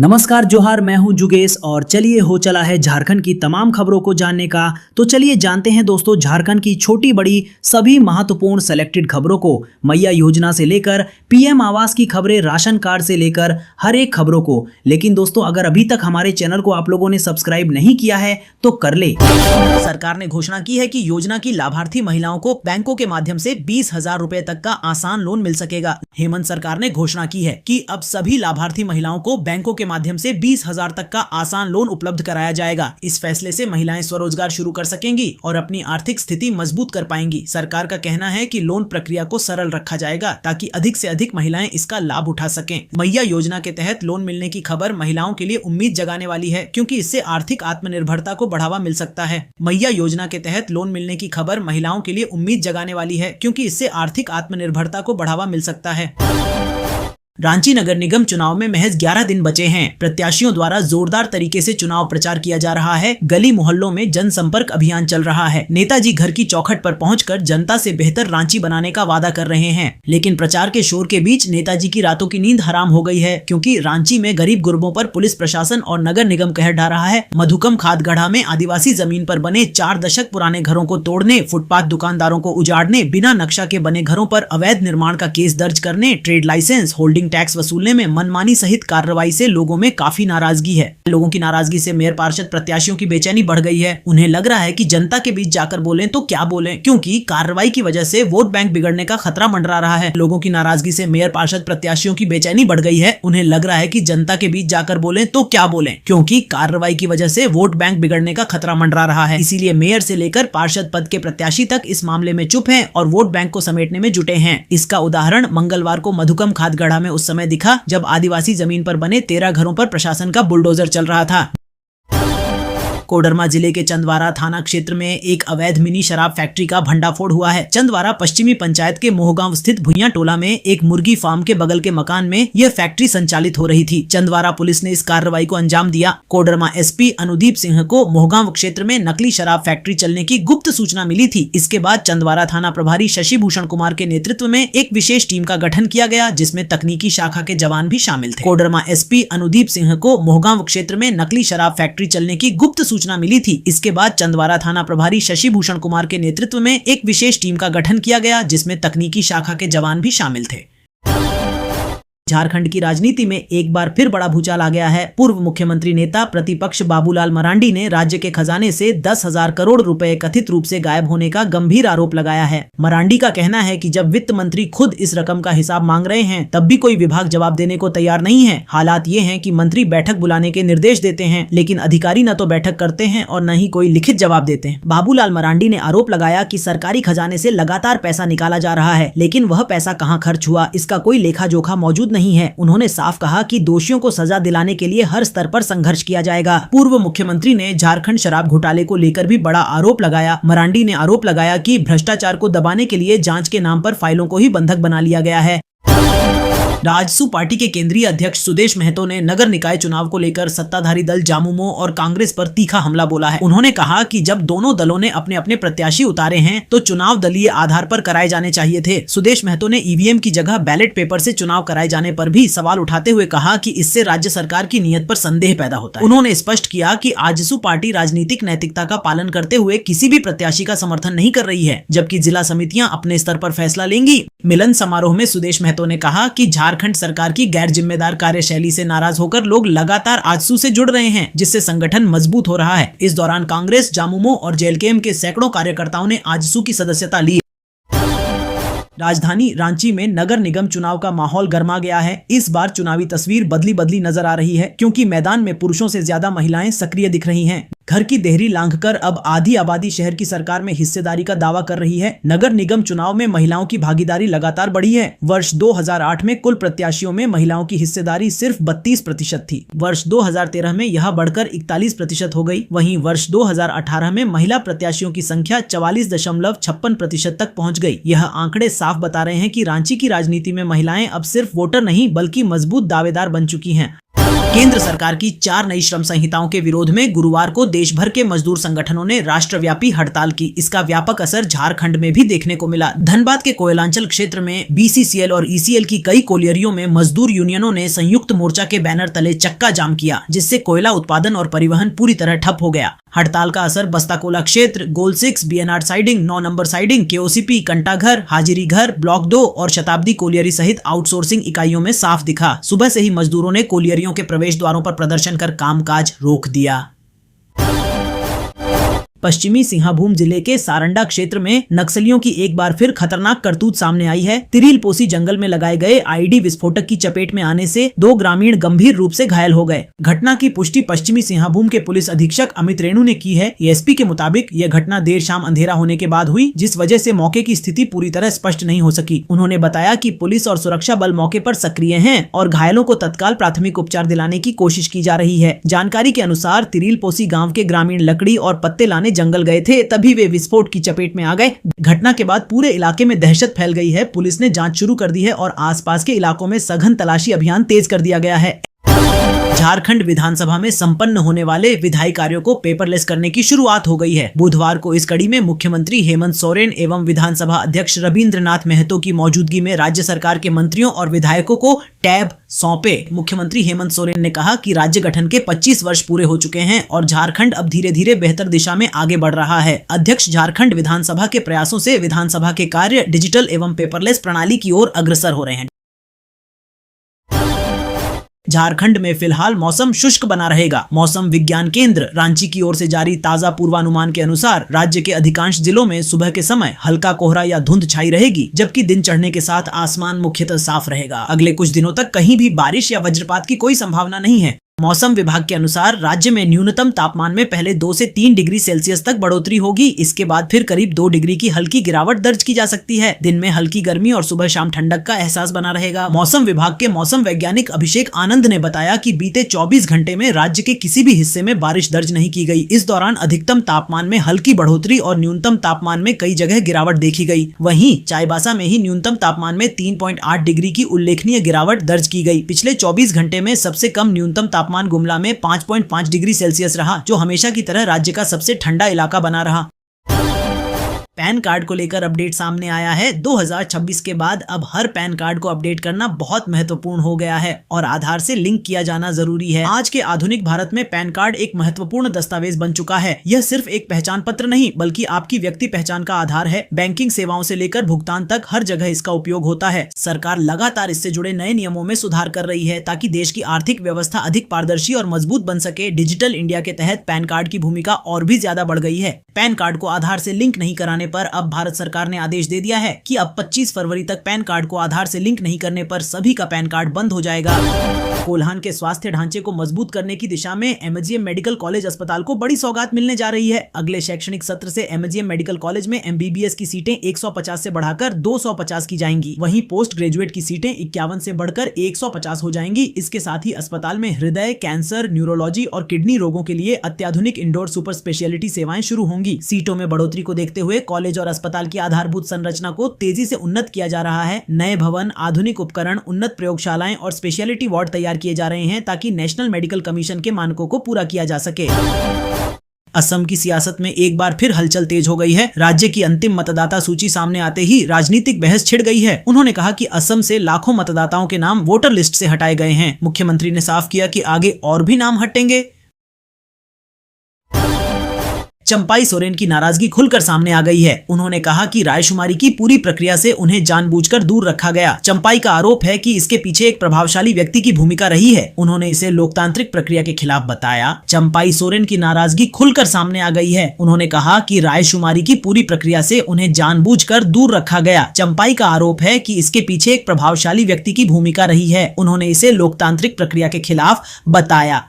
नमस्कार जोहार, मैं हूं जुगेश और चलिए हो चला है झारखंड की तमाम खबरों को जानने का। तो चलिए जानते हैं दोस्तों झारखंड की छोटी बड़ी सभी महत्वपूर्ण सेलेक्टेड खबरों को। मैया योजना से लेकर पीएम आवास की खबरें, राशन कार्ड से लेकर हर एक खबरों को। लेकिन दोस्तों अगर अभी तक हमारे चैनल को आप लोगों ने सब्सक्राइब नहीं किया है तो कर ले। सरकार ने घोषणा की है कि योजना की लाभार्थी महिलाओं को बैंकों के माध्यम से 20,000 रुपए तक का आसान लोन मिल सकेगा। हेमंत सरकार ने घोषणा की है कि अब सभी लाभार्थी महिलाओं को बैंकों के माध्यम से 20,000 तक का आसान लोन उपलब्ध कराया जाएगा। इस फैसले से महिलाएं स्वरोजगार शुरू कर सकेंगी और अपनी आर्थिक स्थिति मजबूत कर पाएंगी। सरकार का कहना है कि लोन प्रक्रिया को सरल रखा जाएगा ताकि अधिक से अधिक महिलाएं इसका लाभ उठा सकें। मैया योजना के तहत लोन मिलने की खबर महिलाओं के लिए उम्मीद जगाने वाली है, क्योंकि इससे आर्थिक आत्मनिर्भरता को बढ़ावा मिल सकता है। मैया योजना के तहत लोन मिलने की खबर महिलाओं के लिए उम्मीद जगाने वाली है, क्योंकि इससे आर्थिक आत्मनिर्भरता को बढ़ावा मिल सकता है। रांची नगर निगम चुनाव में महज 11 दिन बचे हैं। प्रत्याशियों द्वारा जोरदार तरीके से चुनाव प्रचार किया जा रहा है। गली मोहल्लों में जनसंपर्क अभियान चल रहा है। नेताजी घर की चौखट पर पहुंचकर जनता से बेहतर रांची बनाने का वादा कर रहे हैं। लेकिन प्रचार के शोर के बीच नेताजी की रातों की नींद हराम हो गई है, क्योंकि रांची में गरीब गुरबों पर पुलिस प्रशासन और नगर निगम कहर ढा रहा है। मधुकम खादगढ़ा में आदिवासी जमीन पर बने 4 दशक पुराने घरों को तोड़ने, फुटपाथ दुकानदारों को उजाड़ने, बिना नक्शा के बने घरों पर अवैध निर्माण का केस दर्ज करने, ट्रेड लाइसेंस, होल्डिंग टैक्स वसूलने में मनमानी सहित कार्रवाई से लोगों में काफी नाराजगी है। लोगों की नाराजगी से मेयर पार्षद प्रत्याशियों की बेचैनी बढ़ गई है। उन्हें लग रहा है कि जनता के बीच जाकर बोलें तो क्या बोलें, क्योंकि कार्रवाई की वजह से वोट बैंक बिगड़ने का खतरा मंडरा रहा है। लोगों की नाराजगी से मेयर पार्षद प्रत्याशियों की बेचैनी बढ़ गई है। उन्हें लग रहा है कि जनता के बीच जाकर बोलें तो क्या बोलें, क्योंकि कार्रवाई की वजह से वोट बैंक बिगड़ने का खतरा मंडरा रहा है। इसीलिए मेयर से लेकर पार्षद पद के प्रत्याशी तक इस मामले में चुप हैं और वोट बैंक को समेटने में जुटे हैं। इसका उदाहरण मंगलवार को मधुकम खादगढ़ा में उस समय दिखा जब आदिवासी जमीन पर बने 13 घरों पर प्रशासन का बुलडोजर चल रहा था। कोडरमा जिले के चंदवारा थाना क्षेत्र में एक अवैध मिनी शराब फैक्ट्री का भंडाफोड़ हुआ है। चंदवारा पश्चिमी पंचायत के मोहगांव स्थित भुइया टोला में एक मुर्गी फार्म के बगल के मकान में यह फैक्ट्री संचालित हो रही थी। चंदवारा पुलिस ने इस कार्रवाई को अंजाम दिया। कोडरमा एसपी अनुदीप सिंह को मोहगांव क्षेत्र में नकली शराब फैक्ट्री चलने की गुप्त सूचना मिली थी। इसके बाद चंदवारा थाना प्रभारी शशि भूषण कुमार के नेतृत्व में एक विशेष टीम का गठन किया गया, जिसमें तकनीकी शाखा के जवान भी शामिल थे। कोडरमा एसपी अनुदीप सिंह को मोहगांव क्षेत्र में नकली शराब फैक्ट्री चलने की गुप्त सूचना मिली थी। इसके बाद चंदवारा थाना प्रभारी शशि भूषण कुमार के नेतृत्व में एक विशेष टीम का गठन किया गया, जिसमें तकनीकी शाखा के जवान भी शामिल थे। झारखंड की राजनीति में एक बार फिर बड़ा भूचाल आ गया है। पूर्व मुख्यमंत्री नेता प्रतिपक्ष बाबूलाल मरांडी ने राज्य के खजाने से 10,000 करोड़ रुपए कथित रूप से गायब होने का गंभीर आरोप लगाया है। मरांडी का कहना है कि जब वित्त मंत्री खुद इस रकम का हिसाब मांग रहे हैं, तब भी कोई विभाग जवाब देने को तैयार नहीं है। हालात ये हैं कि मंत्री बैठक बुलाने के निर्देश देते हैं, लेकिन अधिकारी न तो बैठक करते हैं और न ही कोई लिखित जवाब देते हैं। बाबूलाल मरांडी ने आरोप लगाया कि सरकारी खजाने से लगातार पैसा निकाला जा रहा है, लेकिन वह पैसा कहां खर्च हुआ, इसका कोई लेखा जोखा मौजूद नहीं है। उन्होंने साफ कहा कि दोषियों को सजा दिलाने के लिए हर स्तर पर संघर्ष किया जाएगा। पूर्व मुख्यमंत्री ने झारखंड शराब घोटाले को लेकर भी बड़ा आरोप लगाया। मरांडी ने आरोप लगाया कि भ्रष्टाचार को दबाने के लिए जांच के नाम पर फाइलों को ही बंधक बना लिया गया है। राजसू पार्टी के केंद्रीय अध्यक्ष सुदेश महतो ने नगर निकाय चुनाव को लेकर सत्ताधारी दल जामुमो और कांग्रेस पर तीखा हमला बोला है। उन्होंने कहा कि जब दोनों दलों ने अपने अपने प्रत्याशी उतारे हैं तो चुनाव दलीय आधार पर कराए जाने चाहिए थे। सुदेश महतो ने ईवीएम की जगह बैलेट पेपर से चुनाव कराए जाने पर भी सवाल उठाते हुए कहा कि इससे राज्य सरकार की नीयत पर संदेह पैदा होता है। उन्होंने स्पष्ट किया कि आजसू पार्टी राजनीतिक नैतिकता का पालन करते हुए किसी भी प्रत्याशी का समर्थन नहीं कर रही है, जबकि जिला समितियां अपने स्तर पर फैसला लेंगी। मिलन समारोह में सुदेश महतो ने कहा कि झारखंड सरकार की गैर जिम्मेदार कार्यशैली से नाराज होकर लोग लगातार आजसू से जुड़ रहे हैं, जिससे संगठन मजबूत हो रहा है। इस दौरान कांग्रेस, जामुमो और जेएलकेएम के सैकड़ों कार्यकर्ताओं ने आजसू की सदस्यता ली। राजधानी रांची में नगर निगम चुनाव का माहौल गर्मा गया है। इस बार चुनावी तस्वीर बदली बदली नजर आ रही है, क्योंकि मैदान में पुरुषों से ज्यादा महिलाएं सक्रिय दिख रही हैं। घर की देहरी लांघकर अब आधी आबादी शहर की सरकार में हिस्सेदारी का दावा कर रही है। नगर निगम चुनाव में महिलाओं की भागीदारी लगातार बढ़ी है। वर्ष 2008 में कुल प्रत्याशियों में महिलाओं की हिस्सेदारी सिर्फ 32% थी। वर्ष 2013 में यह बढ़कर 41% हो गई। वहीं वर्ष 2018 में महिला प्रत्याशियों की संख्या 44.56% तक पहुंच गई। यह आंकड़े साफ बता रहे हैं कि रांची की राजनीति में महिलाएं अब सिर्फ वोटर नहीं बल्कि मजबूत दावेदार बन चुकी हैं। केंद्र सरकार की 4 नई श्रम संहिताओं के विरोध में गुरुवार को देश भर के मजदूर संगठनों ने राष्ट्रव्यापी हड़ताल की। इसका व्यापक असर झारखंड में भी देखने को मिला। धनबाद के कोयलांचल क्षेत्र में BCCL और ECL की कई कोलियरियों में मजदूर यूनियनों ने संयुक्त मोर्चा के बैनर तले चक्का जाम किया, जिससे कोयला उत्पादन और परिवहन पूरी तरह ठप हो गया। हड़ताल का असर बस्ताकोला क्षेत्र, गोल 6, BNR siding, 9 number siding, KOCP, कंटाघर, हाजिरी घर, ब्लॉक 2 और शताब्दी कोलियरी सहित आउटसोर्सिंग इकाइयों में साफ दिखा। सुबह से ही मजदूरों ने कोलियरियों के प्रवेश द्वारों पर प्रदर्शन कर कामकाज रोक दिया। पश्चिमी सिंहभूम जिले के सारंडा क्षेत्र में नक्सलियों की एक बार फिर खतरनाक करतूत सामने आई है। तिरिल पोसी जंगल में लगाए गए IED विस्फोटक की चपेट में आने से 2 ग्रामीण गंभीर रूप से घायल हो गए। घटना की पुष्टि पश्चिमी सिंहभूम के पुलिस अधीक्षक अमित रेणु ने की है। एसपी के मुताबिक यह घटना देर शाम अंधेरा होने के बाद हुई, जिस वजह से मौके की स्थिति पूरी तरह स्पष्ट नहीं हो सकी। उन्होंने बताया कि पुलिस और सुरक्षा बल मौके पर सक्रिय हैं और घायलों को तत्काल प्राथमिक उपचार दिलाने की कोशिश की जा रही है। जानकारी के अनुसार तिरिल पोसी गाँव के ग्रामीण लकड़ी और पत्ते लाने जंगल गए थे, तभी वे विस्फोट की चपेट में आ गए। घटना के बाद पूरे इलाके में दहशत फैल गई है। पुलिस ने जांच शुरू कर दी है और आसपास के इलाकों में सघन तलाशी अभियान तेज कर दिया गया है। झारखंड विधानसभा में संपन्न होने वाले विधायी कार्यों को पेपरलेस करने की शुरुआत हो गई है। बुधवार को इस कड़ी में मुख्यमंत्री हेमंत सोरेन एवं विधानसभा अध्यक्ष रविंद्रनाथ महतो की मौजूदगी में राज्य सरकार के मंत्रियों और विधायकों को टैब सौंपे। मुख्यमंत्री हेमंत सोरेन ने कहा कि राज्य गठन के 25 वर्ष पूरे हो चुके हैं और झारखंड अब धीरे धीरे बेहतर दिशा में आगे बढ़ रहा है। अध्यक्ष झारखंड विधानसभा के प्रयासों से विधानसभा के कार्य डिजिटल एवं पेपरलेस प्रणाली की ओर अग्रसर हो रहे हैं। झारखंड में फिलहाल मौसम शुष्क बना रहेगा। मौसम विज्ञान केंद्र रांची की ओर से जारी ताजा पूर्वानुमान के अनुसार राज्य के अधिकांश जिलों में सुबह के समय हल्का कोहरा या धुंध छाई रहेगी, जबकि दिन चढ़ने के साथ आसमान मुख्यतः साफ रहेगा। अगले कुछ दिनों तक कहीं भी बारिश या वज्रपात की कोई संभावना नहीं है। मौसम विभाग के अनुसार राज्य में न्यूनतम तापमान में पहले 2 से 3 डिग्री सेल्सियस तक बढ़ोतरी होगी। इसके बाद फिर करीब 2 डिग्री की हल्की गिरावट दर्ज की जा सकती है। दिन में हल्की गर्मी और सुबह शाम ठंडक का एहसास बना रहेगा। मौसम विभाग के मौसम वैज्ञानिक अभिषेक आनंद ने बताया कि बीते 24 घंटे में राज्य के किसी भी हिस्से में बारिश दर्ज नहीं की गई। इस दौरान अधिकतम तापमान में हल्की बढ़ोतरी और न्यूनतम तापमान में कई जगह गिरावट देखी गई। वहीं चाईबासा में ही न्यूनतम तापमान में 3.8 डिग्री की उल्लेखनीय गिरावट दर्ज की गई। पिछले 24 घंटे में सबसे कम न्यूनतम तापमान गुमला में 5.5 डिग्री सेल्सियस रहा, जो हमेशा की तरह राज्य का सबसे ठंडा इलाका बना रहा। पैन कार्ड को लेकर अपडेट सामने आया है। 2026 के बाद अब हर पैन कार्ड को अपडेट करना बहुत महत्वपूर्ण हो गया है और आधार से लिंक किया जाना जरूरी है। आज के आधुनिक भारत में पैन कार्ड एक महत्वपूर्ण दस्तावेज बन चुका है। यह सिर्फ एक पहचान पत्र नहीं, बल्कि आपकी व्यक्ति पहचान का आधार है। बैंकिंग सेवाओं से लेकर भुगतान तक हर जगह इसका उपयोग होता है। सरकार लगातार इससे जुड़े नए नियमों में सुधार कर रही है ताकि देश की आर्थिक व्यवस्था अधिक पारदर्शी और मजबूत बन सके। डिजिटल इंडिया के तहत पैन कार्ड की भूमिका और भी ज्यादा बढ़ गई है। पैन कार्ड को आधार से लिंक नहीं कराने पर अब भारत सरकार ने आदेश दे दिया है कि अब 25 फरवरी तक पैन कार्ड को आधार से लिंक नहीं करने पर सभी का पैन कार्ड बंद हो जाएगा। कोल्हान के स्वास्थ्य ढांचे को मजबूत करने की दिशा में MGM मेडिकल कॉलेज अस्पताल को बड़ी सौगात मिलने जा रही है। अगले शैक्षणिक सत्र से MGM मेडिकल कॉलेज में MBBS की सीटें 150 से बढ़ाकर 250 की जाएंगी। वहीं पोस्ट ग्रेजुएट की सीटें 51 से बढ़कर 150 हो जाएंगी। इसके साथ ही अस्पताल में हृदय, कैंसर, न्यूरोलॉजी और किडनी रोगों के लिए अत्याधुनिक इंडोर सुपर स्पेशलिटी सेवाएं शुरू होंगी। सीटों में बढ़ोतरी को देखते हुए कॉलेज और अस्पताल की आधारभूत संरचना को तेजी से उन्नत किया जा रहा है। नए भवन, आधुनिक उपकरण, उन्नत प्रयोगशालाएं और स्पेशलिटी वार्ड तैयार किए जा रहे हैं ताकि नेशनल मेडिकल कमीशन के मानकों को पूरा किया जा सके। असम की सियासत में एक बार फिर हलचल तेज हो गई है। राज्य की अंतिम मतदाता सूची सामने आते ही राजनीतिक बहस छिड़ गई है। उन्होंने कहा कि असम से लाखों मतदाताओं के नाम वोटर लिस्ट से हटाए गए हैं। मुख्यमंत्री ने साफ किया कि आगे और भी नाम हटेंगे। चंपाई सोरेन की नाराजगी खुलकर सामने आ गई है। उन्होंने कहा कि रायशुमारी की पूरी प्रक्रिया से उन्हें जानबूझकर दूर रखा गया। चंपाई का आरोप है कि इसके पीछे एक प्रभावशाली व्यक्ति की भूमिका रही है। उन्होंने इसे लोकतांत्रिक प्रक्रिया के खिलाफ बताया। चंपाई सोरेन की नाराजगी खुलकर सामने आ गई है। उन्होंने कहा कि रायशुमारी की पूरी प्रक्रिया से उन्हें जानबूझकर दूर रखा गया। चंपाई का आरोप है कि इसके पीछे एक प्रभावशाली व्यक्ति की भूमिका रही है। उन्होंने इसे लोकतांत्रिक प्रक्रिया के खिलाफ बताया।